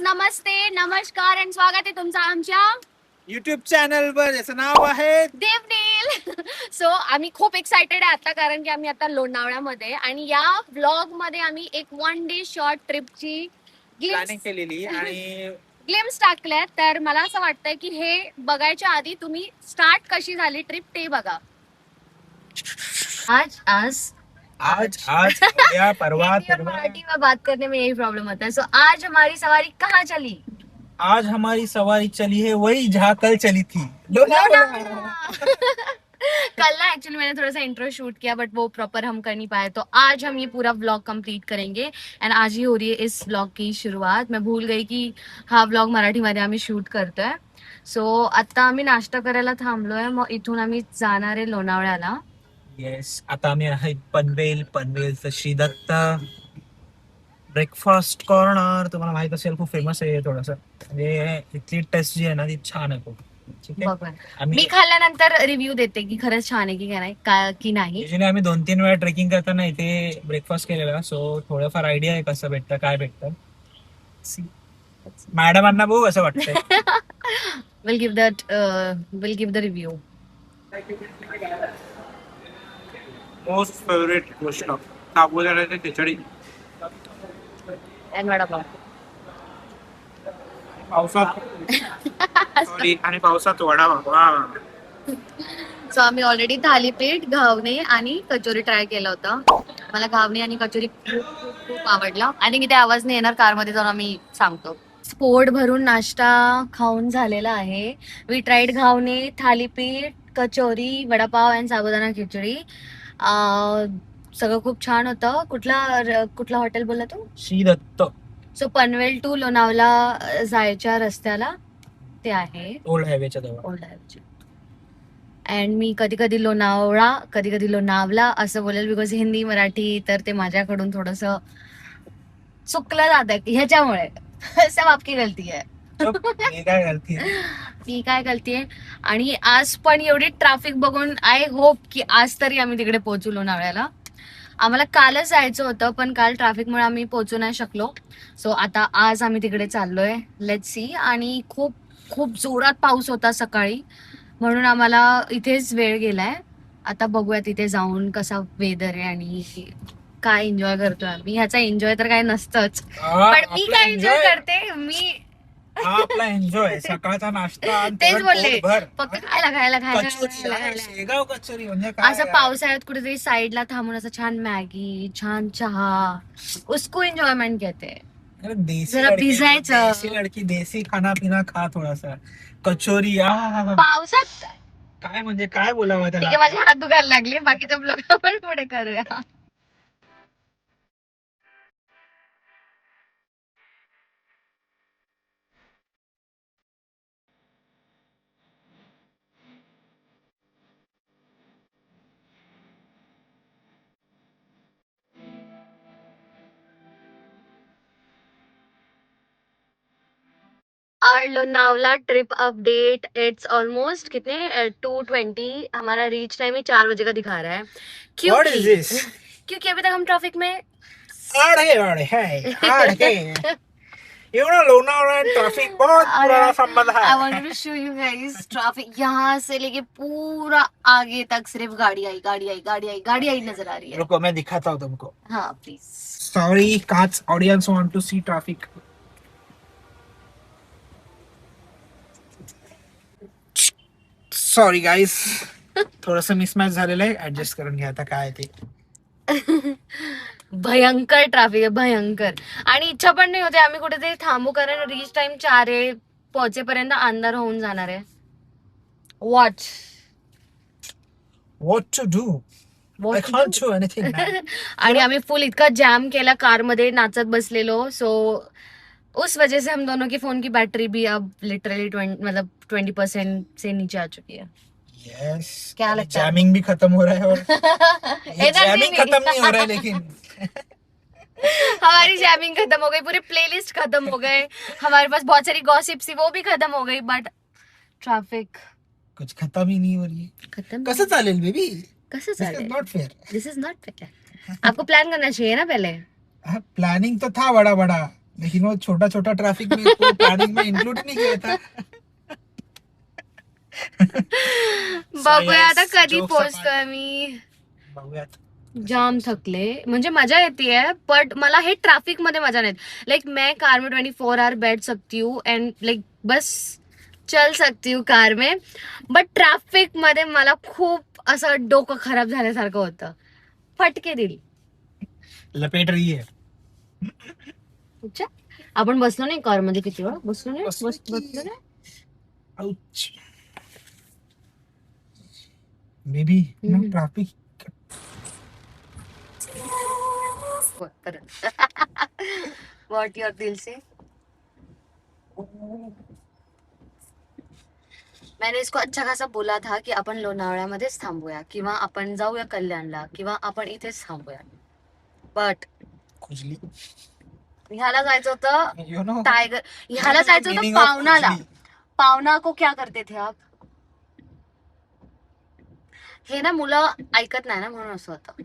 नमस्ते, नमस्कार आणि स्वागत आहे तुमचं आमच्या युट्यूब चॅनल वर. याचं नाव आहे देवनील. सो आम्ही खूप एक्साइटेड आहे आता, कारण की आम्ही आता लोणावळ्यामध्ये आणि या व्लॉग मध्ये आम्ही एक 1 डे शॉर्ट ट्रिपची प्लॅनिंग केलेली आणि ग्लिम्स टाकल्यात. तर मला असं वाटतंय की हे बघायच्या आधी तुम्ही स्टार्ट कशी झाली ट्रिप ते बघा. आज आज उद्या परवा हिंदी और मराठी में बात करने में यही प्रॉब्लम होता है. सो आज हमारी सवारी कहाँ चली? आज हमारी सवारी चली है वही जहाँ कल चली थी, कल ना एक्चुअली मैंने थोड़ा सा इंट्रो शूट किया बट वो प्रॉपर हम कर नहीं पाए, तो आज हम ये पूरा व्लॉग कंप्लीट करेंगे. एंड आज ही हो रही है इस व्लॉग की शुरुआत. मैं भूल गई की हा व्लॉग मराठीमध्ये आम्ही शूट करतोय. सो आता आम्ही नाश्ता करायला थांबलोय, मग इथून आम्ही जाणार आहे लोणावळ्याला. येस, आता आम्ही आहे पनवेलचं श्री दत्त ब्रेकफास्ट कॉर्नर. तुम्हाला माहित असेल खूप फेमस आहे थोडस. म्हणजे इथली टेस्ट जी आहे ना ती छान आहे खूप. ठीक आहे. बघा, मी खाल्ल्यानंतर रिव्ह्यू देते की खरंच छान आहे की नाही की नाही. युजली आम्ही 2-3 वेळा ट्रेकिंग करताना इथे ब्रेकफास्ट केलेला, सो थोडंफार आयडिया आहे कसं भेटतं काय भेटतं. मॅडमांना बघू असं वाटतंय. Will give the review. Most favourite गोष्ट साबुदाण्याची खिचडी एंड वडापाव. पावसात सॉरी आणि पावसात वडापाव. सो आम्ही ऑलरेडी थालीपीठ, घावणे आणि कचोरी ट्राय केलं होतं. मला घावणे आणि कचोरी खूप खूप खूप आवडलं. आणि इथे आवाज नाही येणार, कारमध्ये जाऊन आम्ही सांगतो. पोट भरून नाश्ता खाऊन झालेला आहे. वी ट्राईड घावणे, थालीपीठ, कचोरी, वडापाव आणि साबुदाणा खिचडी. सगळं खूप छान होतं. कुठला हॉटेल बोलला तू? श्री दत्त. सो पनवेल टू लोणावळा जायच्या रस्त्याला ते आहे, ओल्ड हायवेच्या जवळ. Old highway. अँड मी कधी कधी लोणावळा, कधी कधी लोणावला असं बोलेल, बिकॉज हिंदी मराठी तर ते माझ्याकडून थोडस चुकलं जात आहे ह्याच्यामुळे. सब आपकी गलती आहे. मी काय गलती आहे. आणि आज पण एवढी ट्रॅफिक बघून आय होप की आज तरी आम्ही तिकडे पोहोचू लोणावळ्याला. आम्हाला कालच जायचं होतं पण काल ट्रॅफिकमुळे आम्ही पोहोचू नाही शकलो. सो आता आज आम्ही तिकडे चाललोय. Let's see. आणि खूप खूप जोरात पाऊस होता सकाळी, म्हणून आम्हाला इथेच वेळ गेलाय. आता बघूया तिथे जाऊन कसा वेदर आहे आणि काय एन्जॉय करतोय आम्ही. ह्याचा एन्जॉय तर काय नसतंच, पण मी काय एन्जॉय करते. मी आपला एन्जॉय सकाळचा नाश्ता तेच बोलले, फक्त खायला शेगाव कचोरी म्हणजे काय. असं पावसाळ्यात कुठेतरी साईडला थांबून असं छान मॅगी, छान चहा, उसको एन्जॉयमेंट कहते. जरा भिजायचं. देसी लडकी देसी खाना पिना खा थोडासा. कचोरी पावसात काय म्हणजे काय बोलावं ठीक त्याला. आहे, माझे हात दुखायला लागले. बाकीच्या ब्लॉग आपण पुढे करूया. और Lonavala trip update. It's almost कितने 2:20. हमारा रीच टाइम ही 4 बजे का दिखा रहा है. What is this? क्योंकि अभी तक हम ट्रैफिक में You know, लोनावळा ट्रैफिक बहुत पुराना संबंध है. I wanted to show you guys traffic. यहाँ से लेके पूरा आगे तक सिर्फ गाड़ी आई नजर आ रही है. रुको मैं दिखाता हूँ तुमको. हाँ please. Sorry, cats audience want to see traffic. Sorry guys, थोडस मिसमॅच झालेलं आहे, ऍडजस्ट करून घ्या आता काय ते. भयंकर ट्रॅफिक आहे, भयंकर. आणि इच्छा पण नाही होते आम्ही कुठेतरी थांबू, कारण रीच टाइम 4 आहे. पोहोचेपर्यंत अंधार होऊन जाणार आहे. What to do? I can't do anything. आणि आम्ही फुल इतका जॅम केला कार मध्ये, नाचत बसलेलो. सो उस वजह से हम दोनों के फोन की बैटरी भी अब लिटरली 20% से नीचे आ चुकी है. Yes. क्या लगता है? जैमिंग भी खत्म हो रहा है और ये जैमिंग खत्म नहीं हो रहा है लेकिन हमारी जैमिंग खत्म हो गई, पूरी प्लेलिस्ट खत्म हो गए, हमारे पास बहुत सारी गॉसिप्स थी वो भी खत्म हो गई, बट ट्रैफिक कुछ खत्म ही नहीं हो रही है. खत्म. कसं चालेल बेबी? कसं This is चालेल? not fair. This is not fair. आपको प्लान करना चाहिए ना पहले. प्लानिंग तो था बड़ा बड़ा, लेकिन वो छोटा छोटा ट्रैफिक में इसको प्लानिंग में इंक्लूड ही नहीं किया था. So बघूया yes, आता कधी jokes apart. पोहोचतोय मी. बघूयात कसं जाम पोहोचतो. थकले म्हणजे मजा येते बट मला हे ट्रॅफिक मध्ये मजा नाही. लाइक मैं कार में 24 आवर बैठ सकती हूँ एंड लाइक बस चल सकती हूँ कार में. बट ट्रॅफिक मध्ये मला खूप असं डोकं खराब झाल्यासारखं होतं. फटके दिली. लपेट रही है. अच्छा आपण बसलो नाही कार मध्ये किती वेळ बसलो नाही बसलो बसलो की. नाही. Ouch. Maybe no traffic. What your दिल से. मैंने इसको अच्छा खासा बोला था की आपण लोणावळ्यामध्येच थांबूया किंवा आपण जाऊया कल्याणला किंवा आपण इथेच थांबूया. बट खुजली. ह्याला जायचं होतं You know. टायगर. ह्याला जायचं होतं Meaning of पावनाला. खुजली. पावना को क्या करते थे आप. हे ना मुलं ऐकत नाही ना म्हणून असं होतं.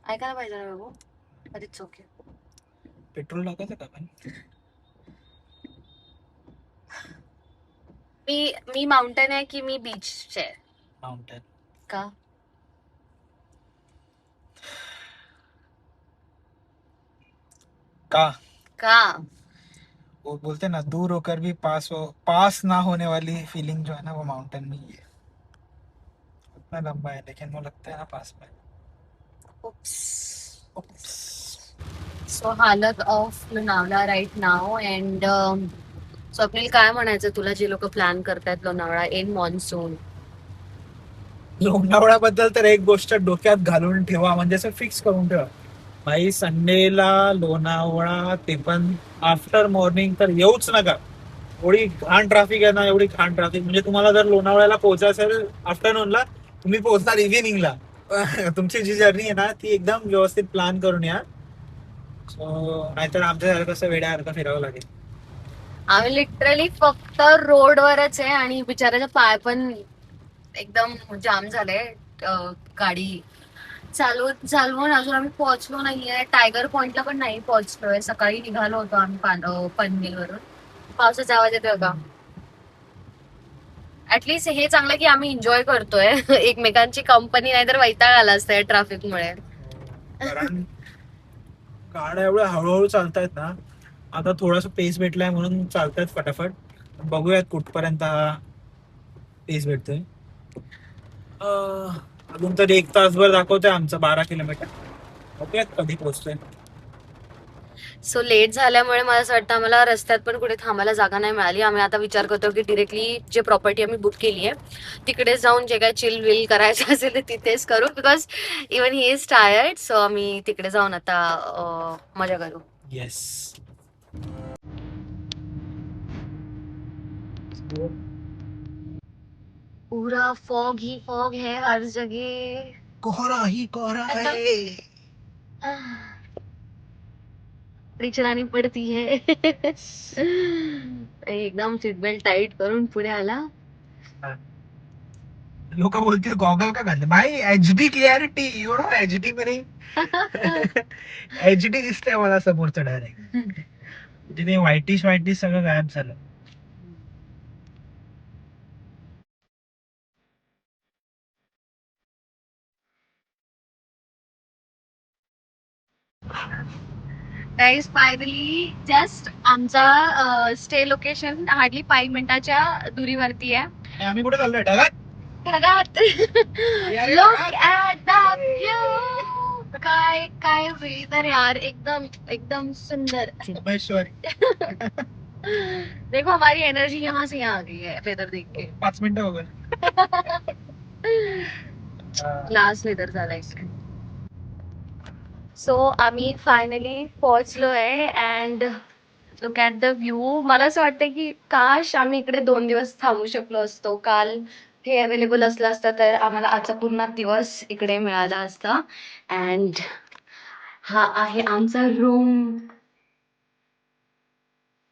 ऐकायला पाहिजे ना बाबू. अरे ओके. पेट्रोल टाकायचं का पण. मी माउंटेन आहे की मी बीच आहे. माउंटेन. का का का वो बोलते ना दूर होकर भी पास ना होने वाली फीलिंग जो है ना वो माउंटेन में ही है. उतना लंबा है लेकिन वो लगता है ना पास में. Oops. सो हालत of Lonavala right now and Swapnil काय म्हणायचं तुला जे लोक प्लॅन करतायत लोणावळा इन मॉन्सून. लोणावळ्याबद्दल तर एक गोष्ट डोक्यात घालून ठेवा म्हणजे असं फिक्स करून ठेवा. भाई संडेला लोणावळा ते पण आफ्टर मॉर्निंग तर येऊच नका. एवढी घाण ट्रॅफिक आहे ना एवढी घाण ट्रॅफिक म्हणजे तुम्हाला जर लोणावळ्याला पोहोचायचं असेल आफ्टरनूनला तुम्ही पोहोचणार इव्हिनिंगला. तुमची जी जर्नी आहे ना ती एकदम व्यवस्थित प्लॅन करून या. नाहीतर आमच्यासारखं कसं वेड्यासारखं फिरावं लागेल. आम्ही लिटरली फक्त रोडवरच आहे आणि बिचाराचे पाय पण एकदम जाम झाले. गाडी चालवून अजून आम्ही पोहोचलो नाहीये. टायगर पॉइंटला पण नाही पोहोचलोय. सकाळी निघालो होतो आम्ही पनवेलवरून. पावसाचा आवाज येतोय का. ऍटलीस्ट हे चांगलं की आम्ही एन्जॉय करतोय एकमेकांची कंपनी. नाही तर वैताग आला असतं ट्रॅफिकमुळे. कारण गाड्या एवढ्या हळूहळू चालतायत ना आता थोडासा पेस भेटलाय म्हणून चालतायत फटाफट. बघूयात कुठपर्यंत पेस भेटतोय. अजून तर 1 तासभर दाखवतोय आमचं 12 किलोमीटर. बघूयात कधी पोहोचतोय. सो लेट झाल्यामुळे मला असं वाटतं आम्हाला रस्त्यात पण कुठे थांबायला जागा नाही मिळाली. आम्ही आता विचार करतो की डिरेक्टली जे प्रॉपर्टी आम्ही बुक केली आहे तिकडे जाऊन जे काय चिल विल करायचं असेल ते तिथेच करू. Because even he is tired. So आम्ही तिकडे जाऊन आता मजा करू. येस. पूरा फॉग ही फॉग है हर जगह. कोहरा ही कोहरा है. चलानी पडती है. एकदम सीट बेल्ट टाईट करून पुढे आला. लोक बोलतील गॉगल का घालते भाई. एचडी क्लिअरिटी एवढं एचडी मध्ये एचडी दिसतंय मला समोरचं डायरेक्ट. जिथे व्हाईटिश व्हाईटिश सगळं गायब झालं. गाईज फायनली जस्ट आमचा स्टे लोकेशन हार्डली 5 मिनिटाच्या दुरीवरती आहे. आणि आम्ही कुठे चाललोय ढगात. ढगात. Look at the view. काय काय वेदर यार एकदम एकदम सुंदर. महेश्वरी. देखो हमारी एनर्जी यहाँ से यहाँ आ गई है वेदर देख के. 5 मिनिटं हो गए. लास्ट वेदर झालाय. सो आम्ही फायनली पोहोचलोय and look at the view. मला असं वाटतं की काश आम्ही इकडे 2 दिवस थांबू शकलो असतो. काल हे अवेलेबल असलं असतं तर आम्हाला आजचा पूर्ण दिवस इकडे मिळाला असता. अँड हा आहे आमचा रूम.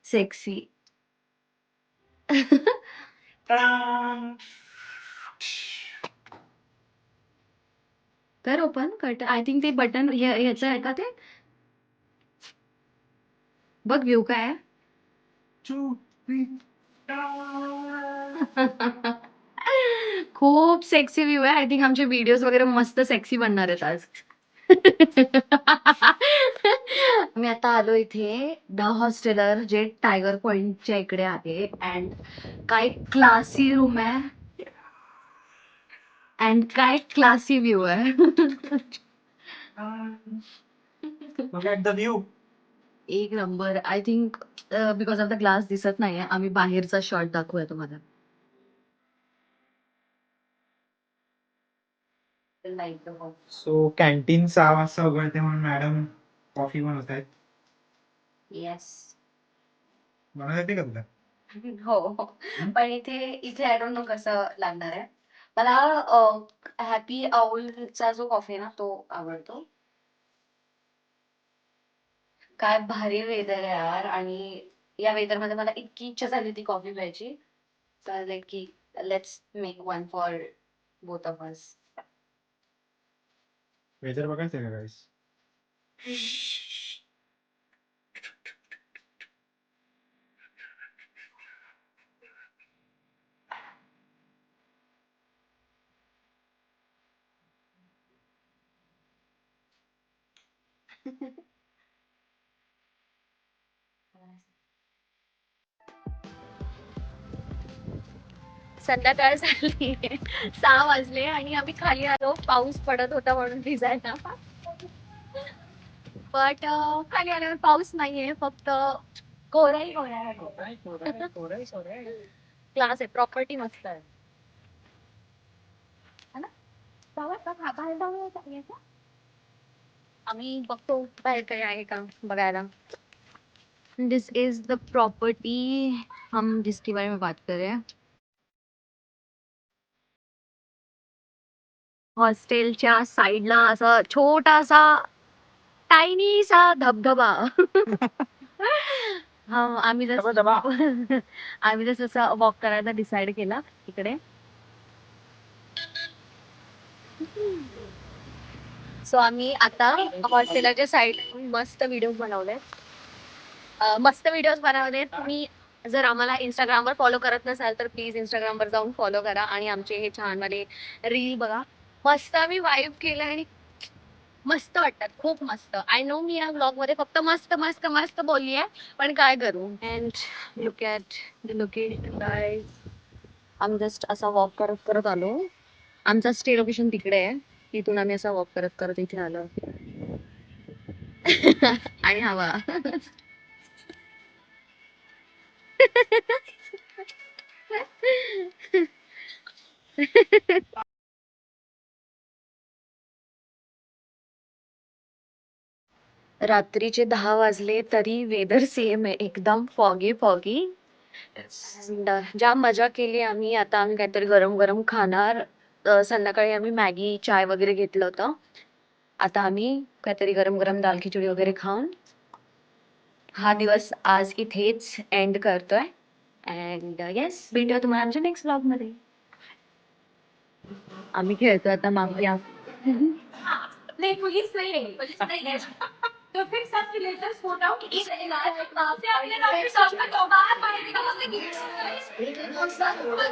सेक्सी. तर ओपन कट. आय थिंक ते बटन ह्याचं आहे का ते. बघ व्ह्यू काय आहे. खूप सेक्सी व्ह्यू आहे. आय थिंक आमचे व्हिडिओज वगैरे मस्त सेक्सी बनणार आहेत आज. मी आता आलो इथे द हॉस्टेलर जे टायगर पॉइंटच्या इकडे आहे. अँड काय क्लासी रूम आहे. अँड काय क्लासी व्ह्यू आहे. The view. एक number. I think because of the glass दिसत नाहीये. आम्ही बाहेरचा शॉट दाखवूया तुम्हाला. सो कॅन्टीन 6 वाजता उघडते म्हणून मॅडम कॉफी बनवत आहेत. येस. बनवत येते का तुला? हो. पण इथे इथे आय डोंट नो कसं लागणार आहे. मला हॅपी आउलचा जो कॉफी आहे ना तो आवडतो. काय भारी वेदर आहे यार. आणि या वेदर मध्ये मला इतकी इच्छा झाली ती कॉफी प्यायची. लाईक की let's make one for both of us. Weather बघायचं का गाईस? संध्याकाळ झाली. 6 वाजले आणि आम्ही खाली आलो. पाऊस पडत होता म्हणून भिजायला. बट खाली आल्यावर पाऊस नाहीये. फक्त कोराई क्लास आहे. प्रॉपर्टी मस्त आहे. है ना? जाऊया का? बाहेर जाऊया का? यायचं? आम्ही बघतो बाहेर काही आहे का बघायला. दिस इज द प्रॉपर्टी हम जिसके बारे में बात कर रहे हैं. हॉस्टेलच्या साईडला असा छोटासा टायनी सा धबधबा. हा आम्ही धबधबा. आम्ही जसं असं वॉक करायला डिसाईड केला इकडे. सो आम्ही आता हॉस्टेलच्या साईड मस्त व्हिडिओ बनवले. मस्त व्हिडिओज बनवले. तुम्ही जर आम्हाला इंस्टाग्रामवर फॉलो करत नसाल तर प्लीज इंस्टाग्रामवर जाऊन फॉलो करा आणि आमचे हे छान वाले रील बघा. मस्त आम्ही वाईब केलं आणि मस्त वाटतात. खूप मस्त. आय नो मी या ब्लॉग मध्ये फक्त मस्त मस्त मस्त बोलली आहे. पण काय करू. And look at the location guys. आम्ही जस्ट असा वॉक करत करत आलो. आमचा स्टे लोकेशन तिकडे आहे. तिथून आम्ही असा वॉक करत करत इथे आलो. आणि हवा. रात्रीचे 10 वाजले तरी वेदर सेम आहे. एकदम फॉगी फॉगी. जाम मजा केली आम्ही. आता आम्ही काहीतरी गरम गरम खाणार. संध्याकाळी आम्ही मॅगी चाय वगैरे घेतलं होतं. आता आम्ही काहीतरी गरम गरम दाल खिचडी वगैरे खाऊन हा दिवस आज इथेच एंड करतोय. अँड येस भेटूया तुम्हाला आमच्या नेक्स्ट ब्लॉग मध्ये. आम्ही खेळतोय आता माफिया. नहीं पुलिस नहीं पुलिस नहीं. तो फिर सबके लेटेस्ट फोटो से अपने नाम पे सबका बाहर